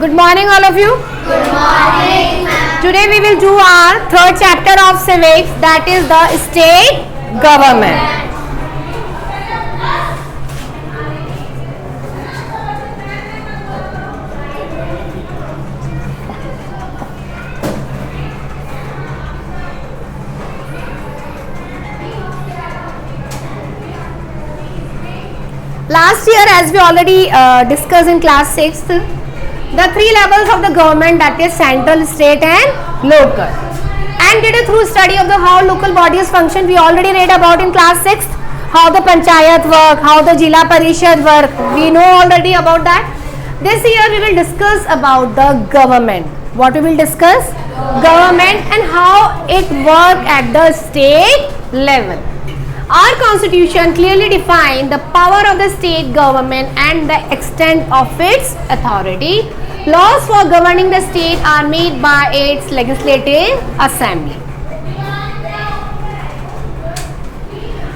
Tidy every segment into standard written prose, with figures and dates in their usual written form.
Good morning, all of you. Good morning, ma'am. Today we will do our third chapter of civics, that is the state government. Last year, as we already discussed in class 6th, the three levels of the government, that is central, state and local, and did a thorough study of the how local bodies function. We already read about in class 6th how the panchayat work, how the Jila Parishad work. We know already about that. This year we will discuss about the government. What we will discuss? Government and how it work at the state level. Our constitution clearly defines the power of the state government and the extent of its authority. Laws for governing the state are made by its legislative assembly.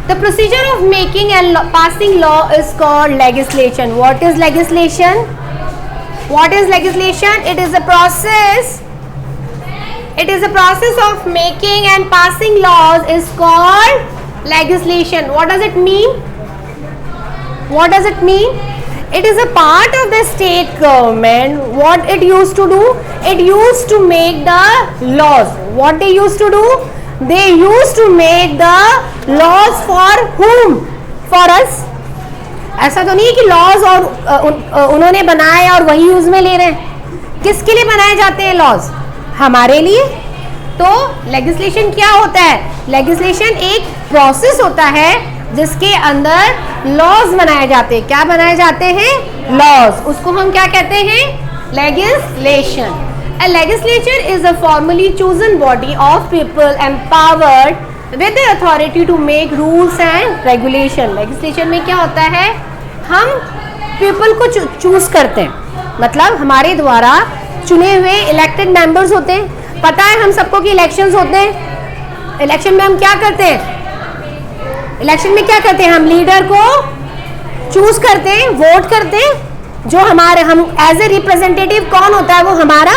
The procedure of making and passing law is called legislation. What is legislation? What is legislation? It is a process. It is a process of making and passing laws is called legislation. What does it mean? What does it mean? It is a part of the state government. What it used to do? It used to make the laws. What they used to do? They used to make the laws for whom? For us. ऐसा तो नहीं कि laws और उन्होंने बनाए और वही use में ले रहे हैं. किसके लिए बनाए जाते हैं लॉज? हमारे लिए. तो लेजिस्लेशन क्या होता है? लेजिस्लेशन एक प्रोसेस होता है जिसके अंदर लॉज बनाए जाते हैं. क्या बनाए जाते हैं? लॉज. उसको हम क्या कहते हैं? Legislation. A legislature is a formally chosen body of people empowered with the authority to make rules and regulation. Legislation में क्या होता है? हम people को चूज करते हैं, मतलब हमारे द्वारा चुने हुए इलेक्टेड मेंबर्स होते हैं. पता है हम सबको कि इलेक्शंस होते हैं. इलेक्शन में हम क्या करते हैं? इलेक्शन में क्या करते हैं? हम लीडर को चूज करते हैं, वोट करते हैं. जो हमारे हम एज ए रिप्रेजेंटेटिव कौन होता है? वो हमारा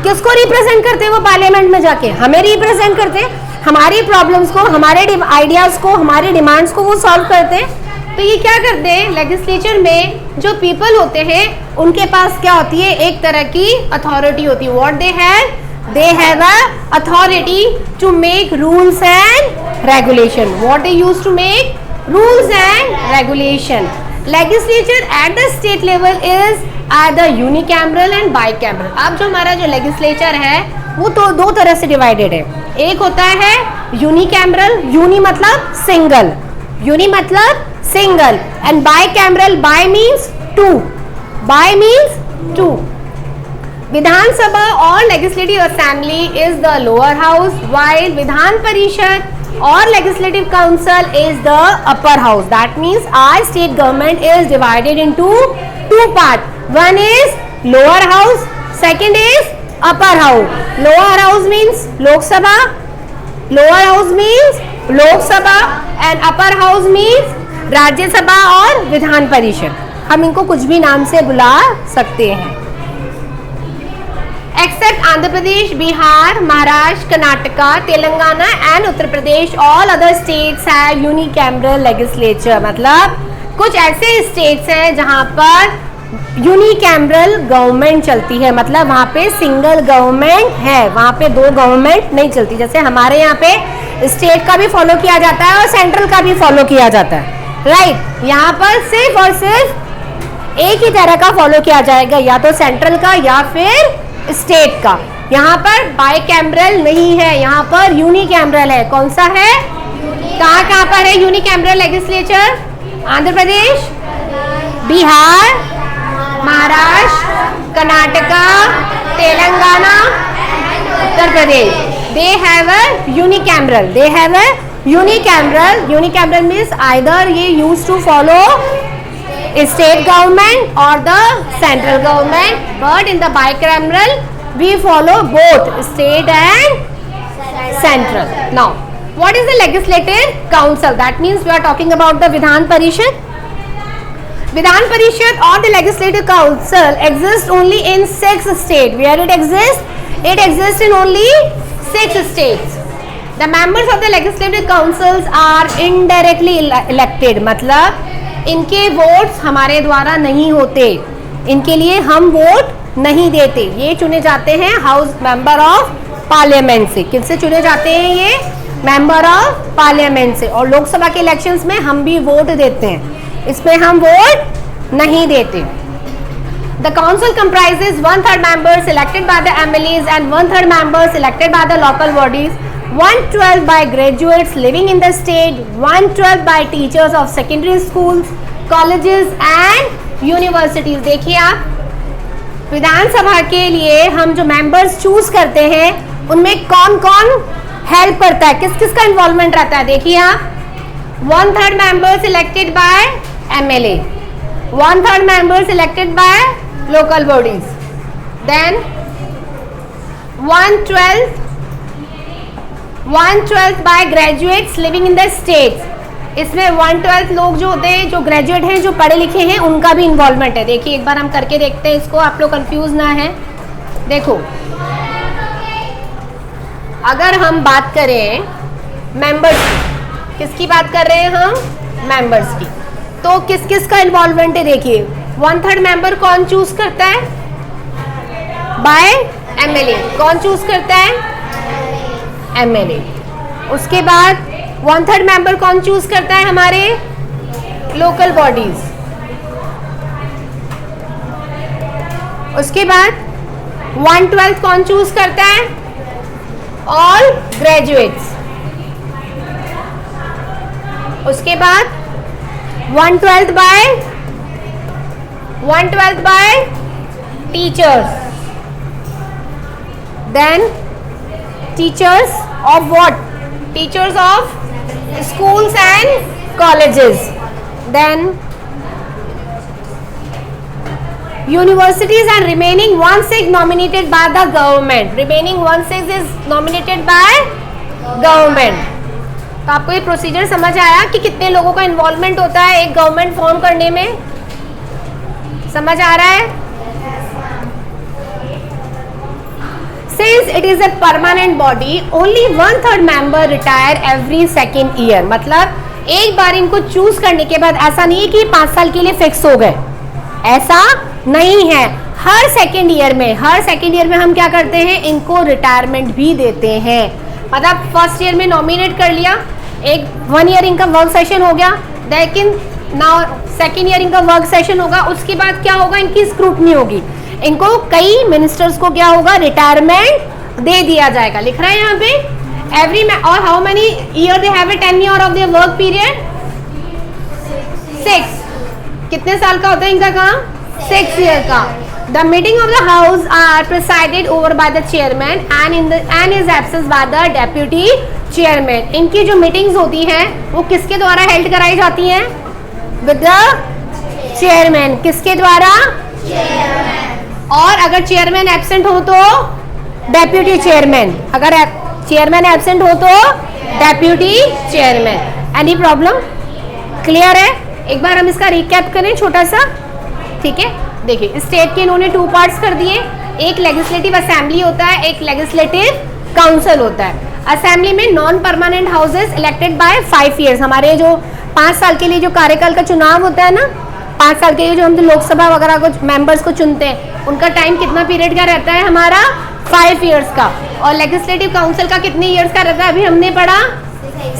किसको रिप्रेजेंट करते हैं? वो पार्लियामेंट में जाके हमें रिप्रेजेंट करते हैं. हमारी प्रॉब्लम्स को, हमारे आइडियाज को, हमारी डिमांड्स को वो सॉल्व करते हैं. तो ये क्या करते हैं? लेजिस्लेचर में जो पीपल होते हैं उनके पास क्या होती है? एक तरह की अथॉरिटी होती है. What they have? They have a authority to make rules and regulation. What they used to make? Rules and regulation. Legislature at the state level is either unicameral and bicameral. अब जो हमारा जो legislature है वो तो दो तरह से divided है. एक होता है unicameral. uni मतलब single. uni मतलब single. And bicameral. Bi means two. Bi means two. Vidhan Sabha और legislative assembly is the lower house, while Vidhan Parishad और legislative council is the upper house. That means our state government is divided into two part. One is lower house, second is upper house. Lower house means Lok Sabha, lower house means Lok Sabha and upper house means Rajya Sabha और विधान परिषद. हम इनको कुछ भी नाम से बुला सकते हैं. Except Andhra Pradesh, Bihar, Maharashtra, Karnataka, Telangana and Uttar Pradesh, all other states have unicameral legislature. मतलब कुछ ऐसे states हैं जहाँ पर unicameral government चलती है, मतलब वहाँ पे single government है, वहाँ पे दो government नहीं चलती. जैसे हमारे यहाँ पे state का भी follow किया जाता है और central का भी follow किया जाता है, right? यहाँ पर सिर्फ और सिर्फ एक ही तरह का follow किया जाएगा, या तो central का या फिर स्टेट का. यहाँ पर बाइकैमरल नहीं है, यहाँ पर यूनिकैमरल है. कौन सा है? कहाँ पर है unicameral legislature? Andhra Pradesh, Bihar, Maharashtra, Karnataka, Telangana, Uttar Pradesh. They have a unicameral. They have a unicameral. Unicameral means either ये use to follow state government or the central government, but in the bicameral we follow both state and central. Now what is the legislative council? That means we are talking about the Vidhan Parishad. Vidhan Parishad or the Legislative Council exists only in 6 states. Where it exists? It exists in only 6 states. The members of the Legislative Councils are indirectly elected. मतलब इनके votes हमारे द्वारा नहीं होते, इनके लिए हम vote नहीं देते, ये चुने जाते हैं हाउस मेंबर ऑफ पार्लियामेंट से. किससे चुने जाते हैं ये? मेंबर ऑफ पार्लियामेंट से. और लोकसभा के इलेक्शंस में हम भी वोट देते हैं, इसमें हम वोट नहीं देते. The council comprises 1/3 members elected by the MLAs and 1/3 members elected by the local bodies, 1/12 by graduates living in the state, 1/12 by teachers of secondary schools, colleges and universities. देखिए आप, विधानसभा के लिए हम जो मेंबर्स चूज करते हैं उनमें कौन कौन हेल्प करता है, किस किस का इन्वॉल्वमेंट रहता है. देखिए आप, 1/3 members elected by MLA, 1/3 members elected by local bodies, then 1/12 by graduates living in the states. इसमें 1/12 लोग जो होते हैं, जो ग्रेजुएट हैं, जो पढ़े लिखे हैं, उनका भी इन्वॉल्वमेंट है. देखिए एक बार हम करके देखते हैं इसको, आप लोग कंफ्यूज ना है. देखो, अगर हम बात करें मेंबर्स की, किसकी बात कर रहे हैं हम? मेंबर्स की. तो किस किस का इन्वॉल्वमेंट है? देखिए 1/3 मेंबर कौन चूज करता है? Bye MLA. कौन चूज करता है? MLA. उसके बाद 1/3 मेंबर कौन चूज करता है? हमारे लोकल बॉडीज. उसके बाद 1/12 कौन चूज करता है? All graduates. उसके बाद 1/12 by teachers. Then teachers of what? Teachers of schools and colleges. Then universities, and remaining 1/6 nominated by the government. Remaining 1/6 is nominated by government. तो आपको ये प्रोसीजर समझ आया कि कितने लोगों का इन्वॉल्वमेंट होता है एक गवर्नमेंट फॉर्म करने में? समझ आ रहा है? Since it is a permanent body, only 1/3 member retire every second year. मतलब एक बार इनको चूज करने के बाद ऐसा नहीं है कि 5 साल के लिए फिक्स हो गए, ऐसा नहीं है. हर सेकेंड ईयर में हम क्या करते हैं? इनको रिटायरमेंट भी देते हैं. मतलब फर्स्ट ईयर में नॉमिनेट कर लिया, एक 1 ईयर इनका वर्क सेशन हो गया, लेकिन नाउ सेकेंड ईयर इनका वर्क सेशन होगा. उसके बाद क्या होगा? इनकी स्क्रूटनी होगी, इनको कई मिनिस्टर्स को क्या होगा? रिटायरमेंट दे दिया जाएगा. लिख रहा है यहाँ पे एवरी और how many year they have a tenure of their work period? 6. कितने साल का होता है इनका काम? 6 ईयर का. The meeting of the house are presided over by the chairman and his absence by the deputy chairman. इनकी जो मीटिंग्स होती हैं वो किसके द्वारा हेल्ड कराई जाती हैं? With the chairman. किसके द्वारा? Chairman. और अगर चेयरमैन एब्सेंट हो तो डेप्यूटी चेयरमैन. अगर चेयरमैन एब्सेंट हो तो deputy chairman. Any problem? Clear है? एक बार हम इसका रिकैप करें छोटा सा. ठीक है, देखिए स्टेट के इन्होंने 2 पार्ट्स कर दिए. एक लेजिस्लेटिव असेंबली होता है, एक लेजिस्लेटिव काउंसिल होता है. असेंबली में non permanent houses elected by 5 years. हमारे जो 5 साल के लिए जो कार्यकाल का चुनाव होता है ना, 5 साल के लिए जो हम लोकसभा वगैरह को मेंबर्स को चुनते हैं, उनका टाइम कितना पीरियड का रहता है? हमारा 5 ईयर्स का. और लेजिस्लेटिव काउंसिल का कितने ईयर्स का रहता है? अभी हमने पढ़ा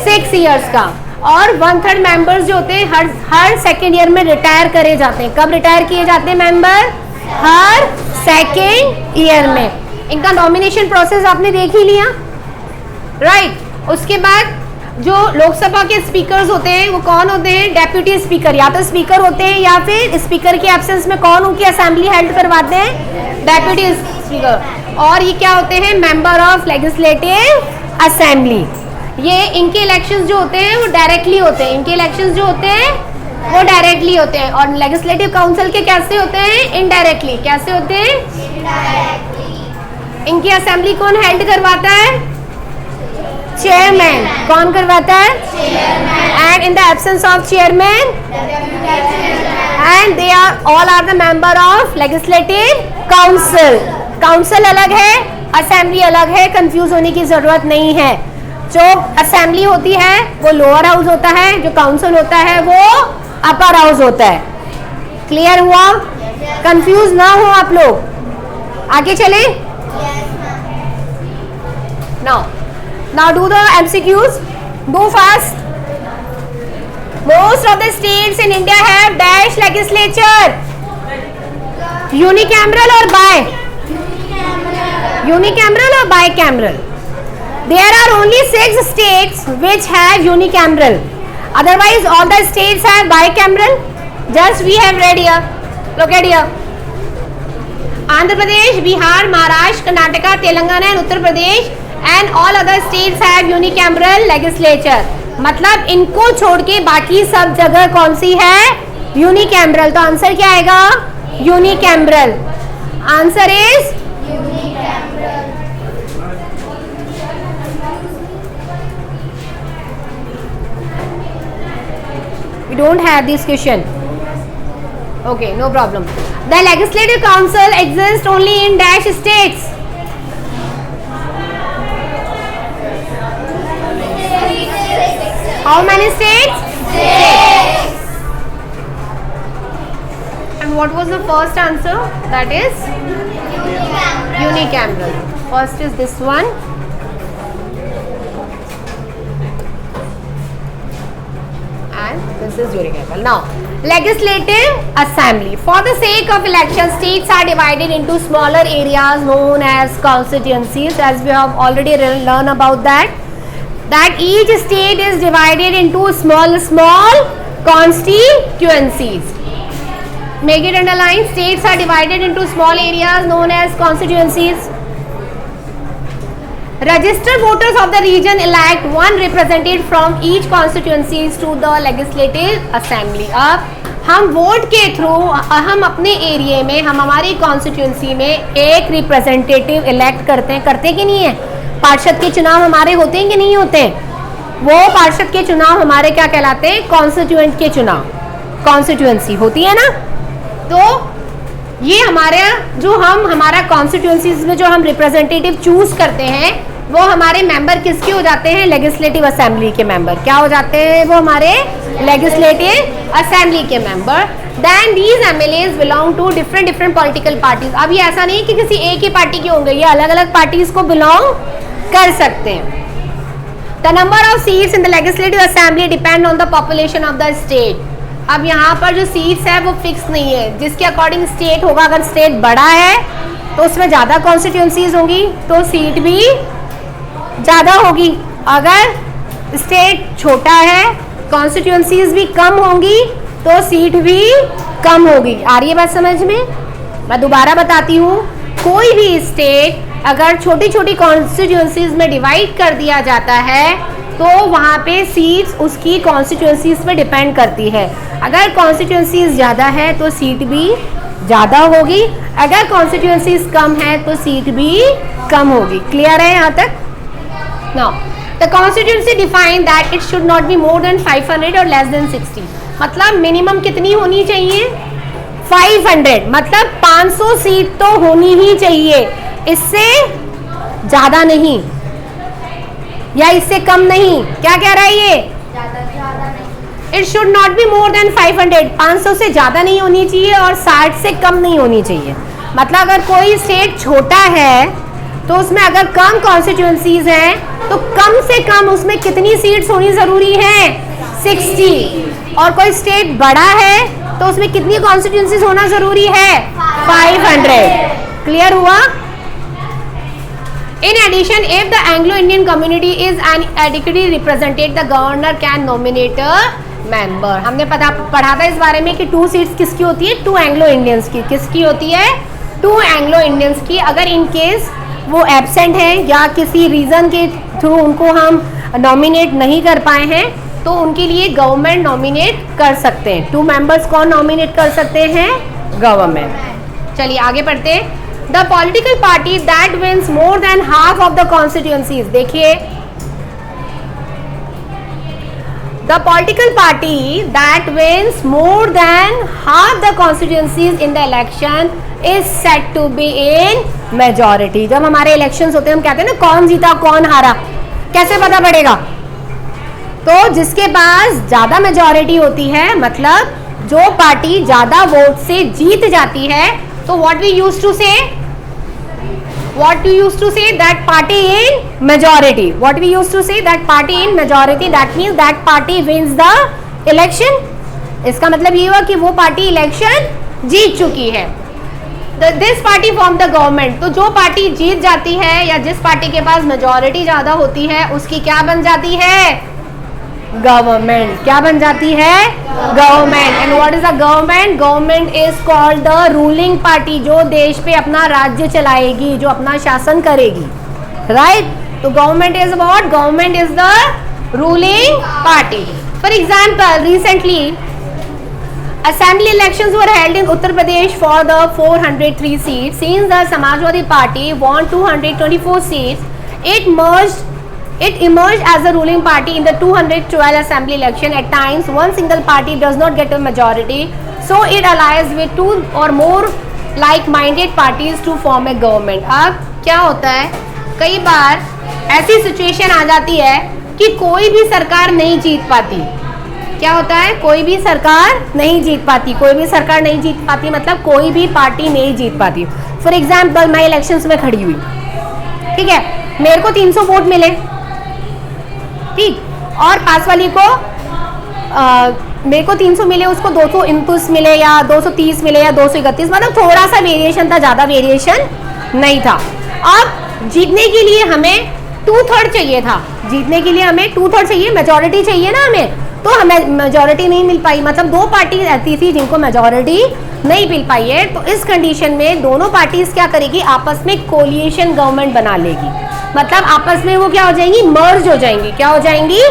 6 ईयर्स का. और 1/3 मेंबर्स जो होते हैं हर सेकेंड ईयर में रिटायर करे जाते हैं. कब रिटायर किए जाते हैं मेंबर? हर सेकेंड ईयर में. इनका नॉमिनेशन प्रोसेस आपने देख ही लिया, राइट. उसके बाद जो लोकसभा के स्पीकर्स होते हैं वो कौन होते हैं? Deputy speaker. या तो स्पीकर होते हैं या फिर स्पीकर के एब्सेंस में कौन उनकी असेंबली हेल्ड करवाते हैं? Deputy speaker. और ये क्या होते हैं? Member of legislative assembly. ये इनके इलेक्शंस जो होते हैं वो डायरेक्टली होते हैं. इनके इलेक्शंस जो होते हैं वो डायरेक्टली होते हैं. और लेजिस्लेटिव काउंसिल के कैसे होते हैं? इनडायरेक्टली. कैसे होते हैं? इनकी असेंबली कौन हेल्ड करवाता है? चेयरमैन. कौन करवाता है? And in the absence of chairman and they are all are the member of legislative council. Council अलग है, असेंबली अलग है, कंफ्यूज होने की जरूरत नहीं है. जो असेंबली होती है वो लोअर हाउस होता है, जो काउंसिल होता है वो अपर हाउस होता है. क्लियर हुआ? कंफ्यूज ना हो आप लोग. आगे चले. Now do the MCQs. Do fast. Most of the states in India have dash legislature. Unicameral or bi? Unicameral or bicameral? There are only 6 states which have unicameral. Otherwise, all the states have bicameral. Just we have read here. Look at here. Andhra Pradesh, Bihar, Maharashtra, Karnataka, Telangana and Uttar Pradesh and all other states have unicameral legislature. मतलब इनको छोड़ के बाकी सब जगह कौन सी है? Unicameral. तो आंसर क्या आएगा? Unicameral. Answer is we don't have this question. Okay, no problem. The legislative council exists only in dash states. How many states? 6. And what was the first answer? That is unicameral. First is this one. And this is unicameral. Now, legislative assembly. For the sake of election, states are divided into smaller areas known as constituencies, as we have already learned about that. That each state is divided into small constituencies. Make it underline. States are divided into small areas known as constituencies. Registered voters of the region elect one representative from each constituencies to the legislative assembly. अब हम vote के through हम अपने area में, हम हमारी constituency में एक रिप्रेजेंटेटिव इलेक्ट करते कि नहीं है? पार्षद के चुनाव हमारे होते हैं कि नहीं होते? वो पार्षद के चुनाव हमारे क्या कहलाते हैं? कॉन्स्टिट्यूएंट के चुनाव. कॉन्स्टिट्यूएंसी होती है ना. तो ये हमारा कॉन्स्टिट्यूएंसीज में जो हम रिप्रेजेंटेटिव चूज करते हैं वो हमारे मेंबर किसके हो जाते हैं? लेजिस्लेटिव असेंबली के मेंबर. क्या हो जाते हैं वो? हमारे लेजिस्लेटिव असेंबली के member. Then these MLAs belong to different political parties. अब ये ऐसा नहीं कि किसी एक ही पार्टी के होंगे, ये अलग अलग पार्टीज को बिलोंग कर सकते हैं. The number of seats in the legislative assembly depend on the population of the state. अब यहाँ पर जो सीट्स है वो फिक्स नहीं है, जिसके अकॉर्डिंग स्टेट होगा. अगर स्टेट बड़ा है तो उसमें ज़्यादा कॉन्स्टिट्यूंसीज होंगी तो सीट भी ज़्यादा होगी. अगर स्टेट छोटा है, कॉन्स्टिट्यूंसीज भी कम होंगी तो सीट भी कम होगी. आ रही है बात समझ में? मैं दोबारा बताती हूँ. कोई भी स्टेट अगर छोटी छोटी कॉन्स्टिट्यूंसीज में डिवाइड कर दिया जाता है तो वहाँ पे सीट्स उसकी कॉन्स्टिट्यूंसीज पे डिपेंड करती है. अगर कॉन्स्टिट्यूंसीज ज़्यादा है तो सीट भी ज़्यादा होगी, अगर कॉन्स्टिट्यूंसीज कम है तो सीट भी कम होगी. क्लियर है यहाँ तक? Now, the constituency define that it should not be more than 500 or less than 60. मतलब मिनिमम कितनी होनी चाहिए? 500. मतलब 500 सीट तो होनी ही चाहिए, इससे ज़्यादा नहीं या इससे कम नहीं. क्या कह रहा है ये? It should not be more than 500. 500 से ज़्यादा नहीं होनी चाहिए और 60 से कम नहीं होनी चाहिए. मतलब अगर कोई स्टेट छोटा है तो उसमें अगर कम कॉन्स्टिट्यूंसीज हैं तो कम से कम उसमें कितनी सीट्स होनी ज़रूरी है? 60. और कोई स्टेट बड़ा है तो उसमें कितनी कॉन्स्टिट्यूंसीज होना ज़रूरी है? 500. क्लियर हुआ? In addition, if the Anglo-Indian community is adequately represented, the governor can nominate a member. हमने पढ़ा था इस बारे में कि 2 सीट्स किसकी होती है? 2 एंग्लो इंडियंस की. किसकी होती है? 2 एंग्लो इंडियंस की. अगर इन केस वो एब्सेंट है या किसी रीज़न के थ्रू उनको हम नॉमिनेट नहीं कर पाए हैं तो उनके लिए गवर्नमेंट नॉमिनेट कर सकते हैं. 2 मेंबर्स कौन नॉमिनेट कर सकते हैं? गवर्नमेंट. चलिए आगे पढ़ते हैं. The political party that wins more than half of the constituencies. देखिए The political party that wins more than half the constituencies in the election is said to be in majority. जब हमारे elections होते हैं हम कहते हैं ना कौन जीता कौन हारा, कैसे पता पड़ेगा? तो जिसके पास ज्यादा मेजॉरिटी होती है, मतलब जो पार्टी ज्यादा वोट से जीत जाती है, तो व्हाट वी यूज्ड टू से, what we used to say that party in majority, what we used to say that party in majority, that means that party wins the election. इसका मतलब ये हुआ कि वो पार्टी इलेक्शन जीत चुकी है. This party form the government. तो जो पार्टी जीत जाती है या जिस पार्टी के पास मेजॉरिटी ज्यादा होती है उसकी क्या बन जाती है? गवर्नमेंट. क्या बन जाती है? Government. And what is a government? Government is called the ruling party, जो देश पे अपना राज्य चलाएगी, जो अपना शासन करेगी, राइट? तो government is what? Government is the ruling party. For example, recently assembly elections were held in Uttar Pradesh for the 403 seats. Since the Samajwadi Party won 224 seats, it emerged as the ruling party in the 212 assembly election. At times, one single party does not get a majority, so it allies with two or more like-minded parties to form a government. अब क्या होता है, कई बार ऐसी situation आ जाती है कि कोई भी सरकार नहीं जीत पाती. क्या होता है? कोई भी सरकार नहीं जीत पाती. कोई भी सरकार नहीं जीत पाती मतलब कोई भी पार्टी नहीं जीत पाती. फॉर एग्जाम्पल, मैं इलेक्शंस में खड़ी हुई, ठीक है, मेरे को 300 वोट मिले, ठीक, और पास वाली को मेरे को 300 मिले, उसको 229 मिले या 230 मिले या 231, मतलब थोड़ा सा वेरिएशन था, ज्यादा वेरिएशन नहीं था. अब जीतने के लिए हमें 2/3 चाहिए था. जीतने के लिए हमें 2/3 चाहिए, मेजोरिटी चाहिए ना हमें, तो हमें मेजोरिटी नहीं मिल पाई. मतलब दो पार्टी ऐसी थी जिनको मेजोरिटी नहीं मिल पाई है. तो इस कंडीशन में दोनों पार्टीज क्या करेगी? आपस में कोलिएशन गवर्नमेंट बना लेगी. मतलब आपस में वो क्या हो जाएंगी? मर्ज हो जाएंगी. क्या हो जाएंगी?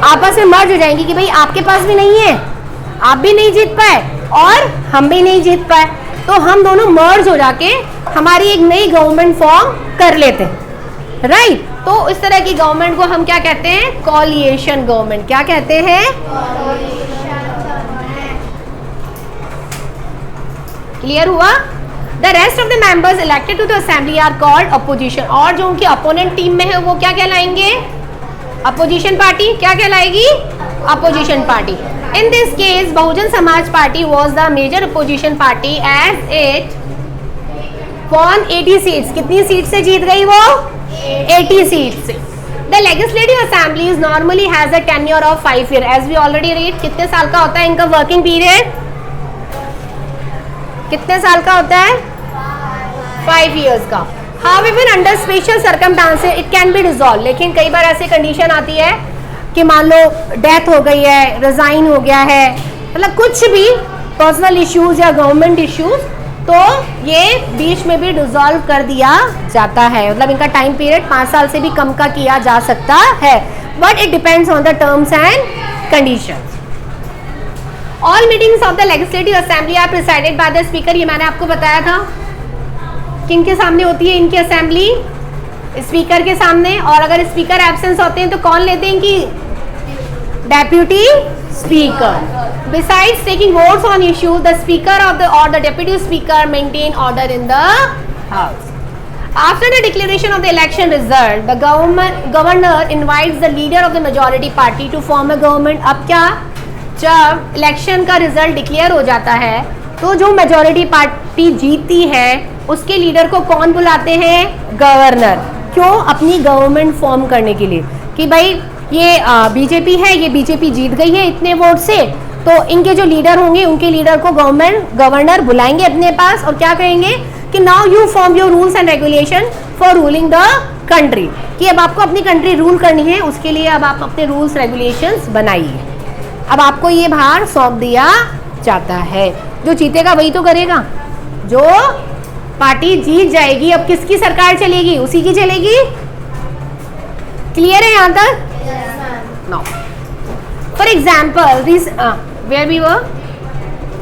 आपस में मर्ज हो जाएंगी कि भाई आपके पास भी नहीं है, आप भी नहीं जीत पाए और हम भी नहीं जीत पाए, तो हम दोनों मर्ज हो जाके हमारी एक नई गवर्नमेंट फॉर्म कर लेते हैं, राइट? तो इस तरह की गवर्नमेंट को हम क्या कहते हैं? Coalition government. क्या कहते हैं? क्लियर हुआ? The rest of the members elected to the assembly are called opposition. और जो उनकी अपोनेंट टीम में है वो क्या कहलाएंगे? Opposition party. क्या कहलाएगी? Opposition party. In this case Bahujan Samaj party was the major opposition party as it won 80 seats. कितनी सीट से जीत गई वो? 80 सीट से. The legislative assemblies normally has a tenure of 5 years. As we already read, कितने साल का होता है इनका वर्किंग पीरियड? कितने साल का होता है? 5 years का. However, under special circumstances, it can be dissolved. लेकिन कई बार ऐसी कंडीशन आती है कि मान लो डेथ हो गई है, रिजाइन हो गया है, मतलब कुछ भी पर्सनल इश्यूज या गवर्नमेंट इश्यूज, तो ये बीच में भी डिसॉल्व कर दिया जाता है. मतलब इनका टाइम पीरियड 5 साल से भी कम का किया जा सकता है, but it depends on the terms and conditions. All meetings of the legislative assembly are presided by the speaker. ये मैंने आपको बताया था. किनके सामने होती है इनकी असेंबली? स्पीकर के सामने. और अगर स्पीकर एब्सेंस होते हैं तो कौन लेते हैं? कि deputy speaker. Besides taking votes on issues, the speaker or the deputy speaker maintain order in the house. After the declaration of the election result, the governor invites the leader of the majority party to form a government. अब क्या? जब election का result declare हो जाता है तो जो majority party जीतती है उसके लीडर को कौन बुलाते हैं? गवर्नर. क्यों? अपनी गवर्नमेंट फॉर्म करने के लिए कि भाई ये बीजेपी है, ये बीजेपी जीत गई है इतने वोट से, तो इनके जो लीडर होंगे उनके लीडर को गवर्नर बुलाएंगे अपने पास और क्या कहेंगे कि now you form your rules and regulation for ruling the country. कि अब आपको अपनी कंट्री रूल करनी है, उसके लिए अब आप अपने रूल्स रेगुलेशंस बनाइए. अब आपको ये भार सौंप दिया जाता है. जो जीतेगा वही तो करेगा. जो पार्टी जीत जाएगी, अब किसकी सरकार चलेगी? उसी की चलेगी. क्लियर है यहाँ तक? No. For example, where we were?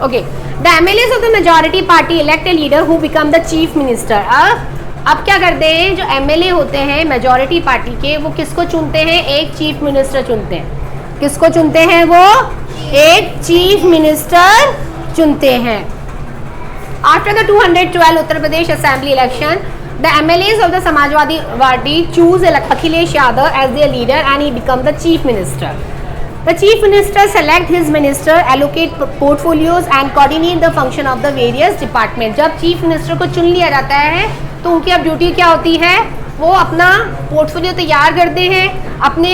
Okay. The MLAs of the majority party elect a leader who become the chief minister. अब क्या करते हैं? जो MLA होते हैं मेजॉरिटी पार्टी के, वो किसको चुनते हैं? एक चीफ मिनिस्टर चुनते हैं. किसको चुनते हैं वो? एक चीफ मिनिस्टर चुनते हैं। After the 212 Uttar Pradesh assembly election, the MLAs of the Samajwadi Party choose Akhilesh Yadav as their leader and he becomes the chief minister. The chief minister select his minister, allocate portfolios and coordinate the function of the various departments. जब chief minister को चुन लिया जाता है तो उनकी अब duty क्या होती है? वो अपना पोर्टफोलियो तैयार करते हैं, अपने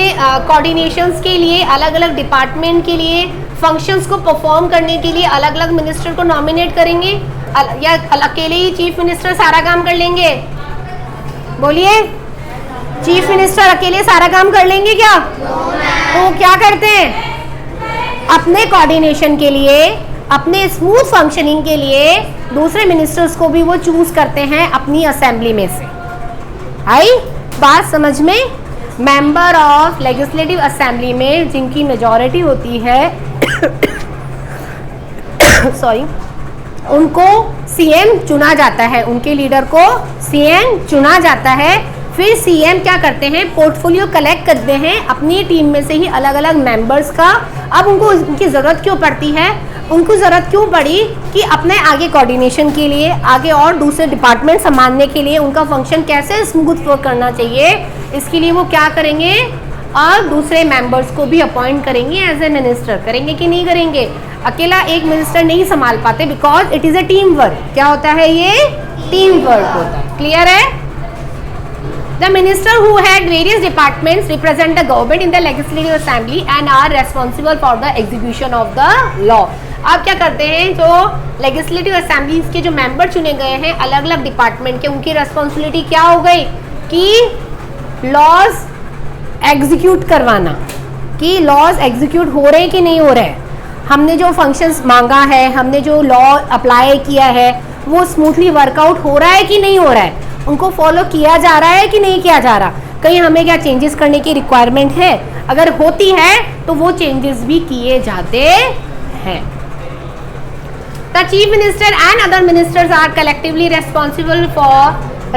कोऑर्डिनेशंस के लिए, अलग अलग डिपार्टमेंट के लिए, फंक्शंस को परफॉर्म करने के लिए अलग अलग मिनिस्टर को नॉमिनेट करेंगे, या अकेले ही चीफ मिनिस्टर सारा काम कर लेंगे? बोलिए, चीफ मिनिस्टर अकेले सारा काम कर लेंगे क्या? तो क्या करते हैं? अपने कोऑर्डिनेशन के लिए, अपने स्मूथ फंक्शनिंग के लिए दूसरे मिनिस्टर्स को भी वो चूज करते हैं अपनी असेंबली में से। आई बात समझ में? मेंबर ऑफ लेजिस्लेटिव असेंबली में जिनकी मेजॉरिटी होती है सॉरी, उनको सीएम चुना जाता है, उनके लीडर को सीएम चुना जाता है। फिर सीएम क्या करते हैं? पोर्टफोलियो कलेक्ट करते हैं अपनी टीम में से ही अलग अलग मेंबर्स का। अब उनको उनकी ज़रूरत क्यों पड़ती है? उनको ज़रूरत क्यों पड़ी कि अपने आगे कोऑर्डिनेशन के लिए, आगे और दूसरे डिपार्टमेंट संभालने के लिए, उनका फंक्शन कैसे स्मूथ वर्क करना चाहिए, इसके लिए वो क्या करेंगे? और दूसरे मेंबर्स को भी अपॉइंट करेंगे एज ए मिनिस्टर। करेंगे कि नहीं करेंगे? अकेला एक मिनिस्टर नहीं संभाल पाते, because it is a team work. क्या होता है? ये टीम वर्क होता है। क्लियर है? The minister who had various departments represent the government in the legislative assembly and are responsible for the execution of the law. अब क्या करते हैं? जो लेजिस्लेटिव असेंबलीज के जो मेंबर चुने गए हैं अलग अलग डिपार्टमेंट के, उनकी रेस्पॉन्सिबिलिटी क्या हो गई कि लॉज एग्जीक्यूट करवाना, कि लॉज एग्जीक्यूट हो रहे कि नहीं हो रहे, हमने जो फंक्शंस मांगा है, हमने जो लॉ अप्लाई किया है, वो स्मूथली वर्कआउट हो रहा है कि नहीं हो रहा है, उनको फॉलो किया जा रहा है कि नहीं किया जा रहा, कहीं हमें क्या चेंजेस करने की रिक्वायरमेंट है, अगर होती है तो वो चेंजेस भी किए जाते हैं। The chief minister and other ministers are collectively responsible for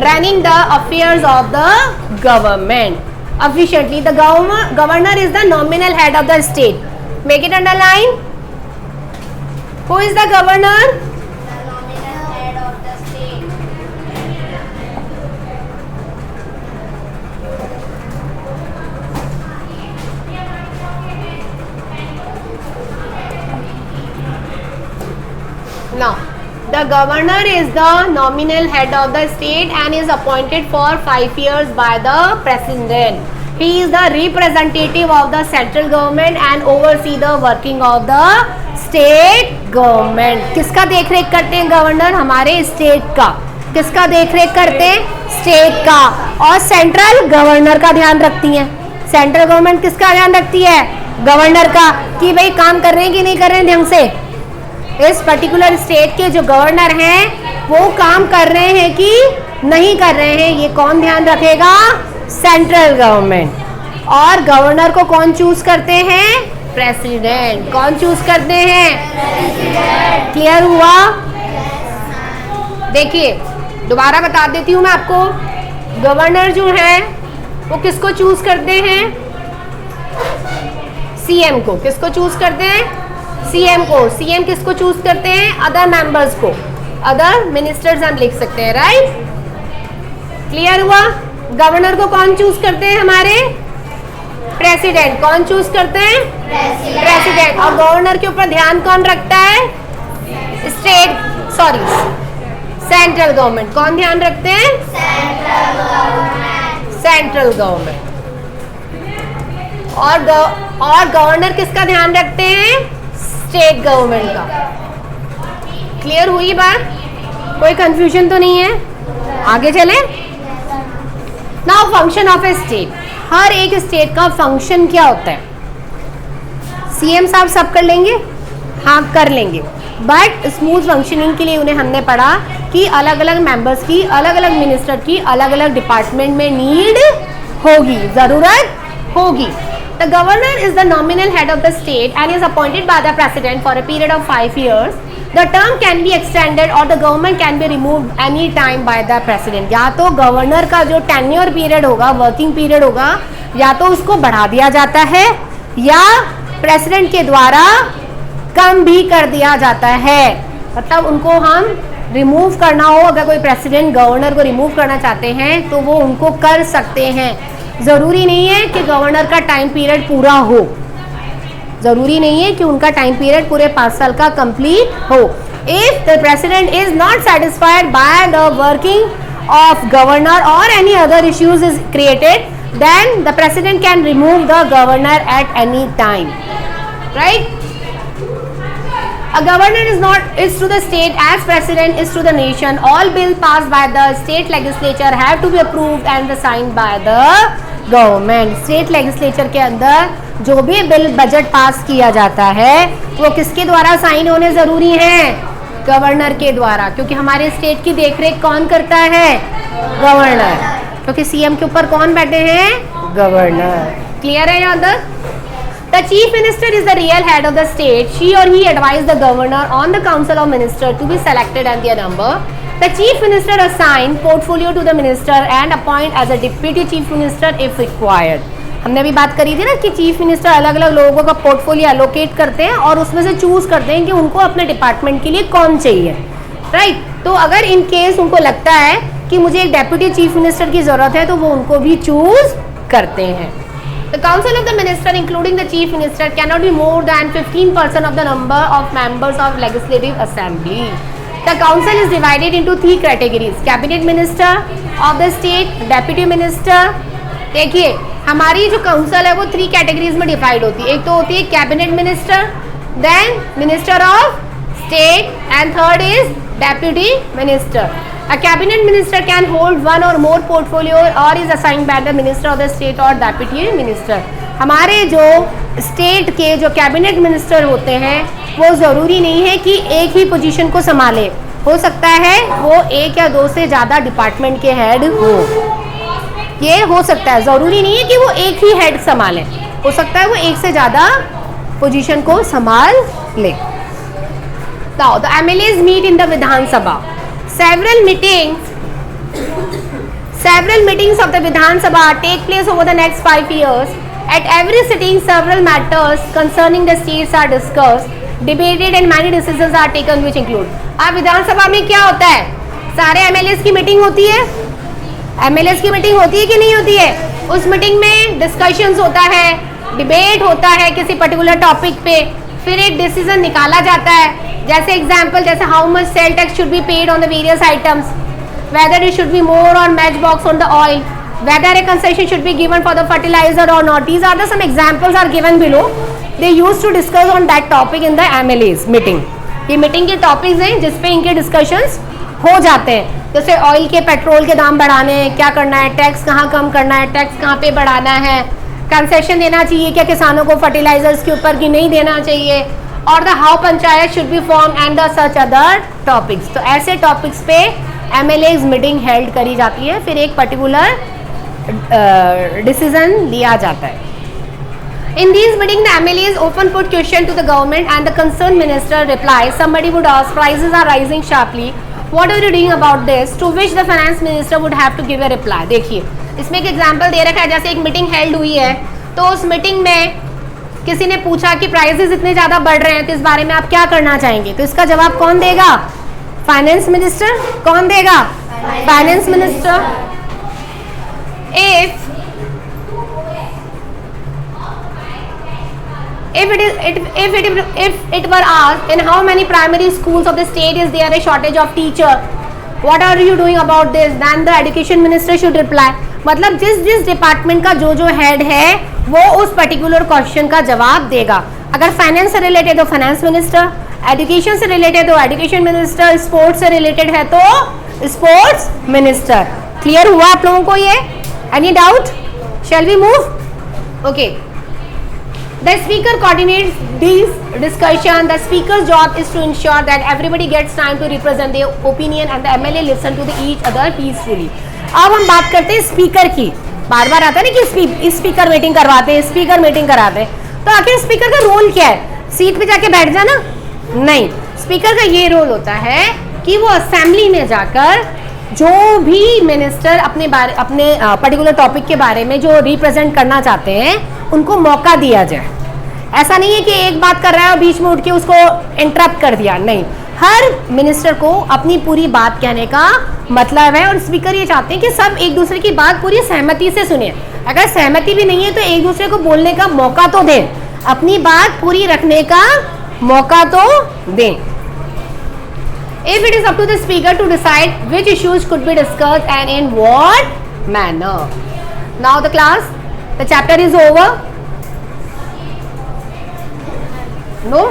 running the affairs of the government efficiently. The governor is the nominal head of the state. Make it underline. Who is the governor? Now, the governor is the nominal head of the state and is appointed for 5 years by the president. He is the representative of the central government and oversee the working of the state government. किसका देखरेख करते हैं governor? हमारे state का। किसका देखरेख करते हैं? स्टेट का। और सेंट्रल गवर्नर का ध्यान रखती है। सेंट्रल गवर्नमेंट किसका ध्यान रखती है? गवर्नर का, कि भाई काम कर रहे हैं कि नहीं कर रहे हैं ढंग से। इस पर्टिकुलर स्टेट के जो गवर्नर हैं वो काम कर रहे हैं कि नहीं कर रहे हैं, ये कौन ध्यान रखेगा? Central government. और गवर्नर को कौन चूज करते हैं? प्रेसिडेंट। कौन चूज करते हैं? क्लियर हुआ? देखिए दोबारा बता देती हूँ मैं आपको, गवर्नर जो है वो किसको चूज करते हैं? सीएम को। किसको चूज करते हैं? सीएम को। सीएम किसको चूज करते हैं? अदर मेंबर्स को, अदर मिनिस्टर्स हम लिख सकते हैं, राइट? क्लियर हुआ? गवर्नर को कौन चूज करते हैं? हमारे प्रेसिडेंट। कौन चूज करते हैं? प्रेसिडेंट। और गवर्नर के ऊपर ध्यान कौन रखता है? Central government. कौन ध्यान रखते हैं? Central government. और गवर्नर किसका ध्यान रखते हैं? स्टेट गवर्नमेंट का। क्लियर हुई बात? कोई कंफ्यूजन तो नहीं है? आगे चले। Now function of a state. हर एक स्टेट का फंक्शन क्या होता है? सीएम साहब सब कर लेंगे? हाँ कर लेंगे, बट स्मूथ फंक्शनिंग के लिए उन्हें हमने पढ़ा कि अलग अलग मेंबर्स की, अलग अलग मिनिस्टर की अलग अलग डिपार्टमेंट में नीड होगी, ज़रूरत होगी। The governor is the nominal head of the state and is appointed by the president for a period of 5 years. The term can be extended or the government can be removed any time by the president. या तो governor का जो tenure period होगा, working period होगा, या तो उसको बढ़ा दिया जाता है या प्रेसिडेंट के द्वारा कम भी कर दिया जाता है। मतलब उनको हम रिमूव करना हो, अगर कोई प्रेसिडेंट गवर्नर को रिमूव करना चाहते हैं तो वो उनको कर सकते हैं। ज़रूरी नहीं है कि गवर्नर का टाइम पीरियड पूरा हो, ज़रूरी नहीं है कि उनका टाइम पीरियड पूरे 5 साल का कंप्लीट हो। If the president is not satisfied by the working of governor और any other issues is created, then the president can remove the governor at any time, right? A governor is to the state as president is to the nation. All bill passed by the state legislature have to be approved and signed by the government. State legislature के अंदर जो भी bill budget pass किया जाता है वो किसके द्वारा साइन होने जरूरी है? गवर्नर के द्वारा, क्योंकि हमारे स्टेट की देखरेख कौन करता है? गवर्नर। क्योंकि सीएम के ऊपर कौन बैठे हैं? गवर्नर। क्लियर है यहाँ तक? The chief minister is the real head of the state. She और he advise the governor on the council of minister to be selected and their number. The chief minister assign portfolio to the minister and appoint as a deputy chief minister if required. हमने अभी बात करी थी ना कि chief minister अलग अलग लोगों का पोर्टफोलियो एलोकेट करते हैं और उसमें से चूज करते हैं कि उनको अपने डिपार्टमेंट के लिए कौन चाहिए, राइट? तो अगर इन केस उनको लगता है कि मुझे एक डेप्यूटी चीफ मिनिस्टर की जरूरत है तो वो उनको भी चूज करते हैं. The council of the minister including the chief minister can not be more than 15% of the number of members of legislative assembly. The council is divided into 3 categories. Cabinet minister of the state, deputy minister. देखिए हमारी जो council है वो 3 categories में divide होती है. एक तो होती है cabinet minister, then minister of state and third is deputy minister. A cabinet minister can hold one or more portfolio or is assigned by the minister of the state or deputy minister. हमारे जो state के जो cabinet minister होते हैं वो ज़रूरी नहीं है कि एक ही पोजीशन को संभाले. हो सकता है वो 1 या 2 से ज़्यादा डिपार्टमेंट के हेड हो. ये हो सकता है, ज़रूरी नहीं है कि वो एक ही हेड संभाले. हो सकता है वो 1 से ज़्यादा पोजीशन को संभाल ले. Now the MLAs meet in the Vidhan Sabha. Several meetings of the Vidhan Sabha take place over the next 5 years. At every sitting, several matters concerning the states are discussed, debated, and many decisions are taken, which include. अब विधान सभा में क्या होता है? सारे MLAs की meeting होती है. MLAs की मीटिंग होती है कि नहीं होती है? उस मीटिंग में डिस्कशंस होता है, डिबेट होता है किसी पर्टिकुलर टॉपिक पे, फिर एक डिसीजन निकाला जाता है. जैसे एग्जाम्पल, जैसे how much sale tax should be paid on the various items, whether it should be more on match box on the oil, whether a concession should be given for the fertiliser और not. These are the some examples are given below. They used to discuss on that topic in the MLAs meeting. ये meeting के topics हैं जिसपे इनके discussions हो जाते हैं. जैसे ऑयल के, पेट्रोल के दाम बढ़ाने हैं, क्या करना है, टैक्स कहाँ कम करना है, टैक्स कहाँ पे बढ़ाना है, कंसेशन देना चाहिए क्या किसानों को फर्टिलाइजर्स के ऊपर कि नहीं देना चाहिए, और the how panchayat should be form and the such other topics. तो ऐसे टॉपिक्स पे MLAs मीटिंग हेल्ड करी जाती है, फिर एक पर्टिकुलर डिसीजन लिया जाता है. In these meetings, the MLAs often put question to the government and the concerned minister replies. Somebody would ask, prices are rising sharply. What are you doing about this? To which the finance minister would have to give a reply. देखिए इसमें एक example दे रखा है. जैसे एक meeting held हुई है तो उस मीटिंग में किसी ने पूछा कि प्राइसेस इतने ज़्यादा बढ़ रहे हैं तो इस बारे में आप क्या करना चाहेंगे. तो इसका जवाब कौन देगा? Finance minister. कौन देगा? Finance minister. If it were asked in how many primary schools of the state is there a shortage of teacher, what are you doing about this, then the education minister should reply. मतलब जिस department का जो head है वो उस particular question का जवाब देगा. अगर फाइनेंस से रिलेटेड तो फाइनेंस मिनिस्टर, एजुकेशन से रिलेटेड तो एजुकेशन मिनिस्टर, स्पोर्ट्स से रिलेटेड है तो स्पोर्ट्स मिनिस्टर. क्लियर हुआ आप लोगों को ये? Any doubt? Shall we move? Okay. The speaker coordinates these discussion. The speaker's job is to ensure that everybody gets time to represent their opinion and the MLA listen to each other peacefully. अब हम बात करते हैं speaker की. बार बार आता है ना कि स्पीकर मीटिंग करवाते हैं, स्पीकर मीटिंग कराते हैं. तो आखिर स्पीकर का रोल क्या है? सीट पे जाके बैठ जाना? नहीं. स्पीकर का ये रोल होता है कि वो असेंबली में जाकर जो भी मिनिस्टर अपने पर्टिकुलर टॉपिक के बारे में जो रिप्रेजेंट करना चाहते हैं उनको मौका दिया जाए. ऐसा नहीं है कि एक बात कर रहा है और बीच में उठ के उसको इंटरप्ट कर दिया, नहीं। हर मिनिस्टर को अपनी पूरी बात कहने का मतलब है और स्पीकर ये चाहते हैं कि सब एक दूसरे की बात पूरी सहमति से सुने। अगर सहमति भी नहीं है तो एक दूसरे को बोलने का मौका तो दें, अपनी बात पूरी रखने का मौका तो दें। If it is up to the speaker to decide which issues could be discussed and in what manner. Now the class, the chapter is over. No?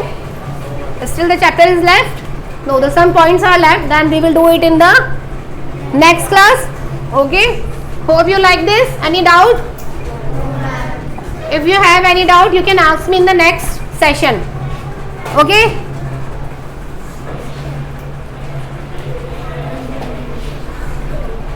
Still the chapter is left? No, the some points are left. Then we will do it in the next class. Okay? Hope you like this. Any doubt? If you have any doubt, you can ask me in the next session. Okay?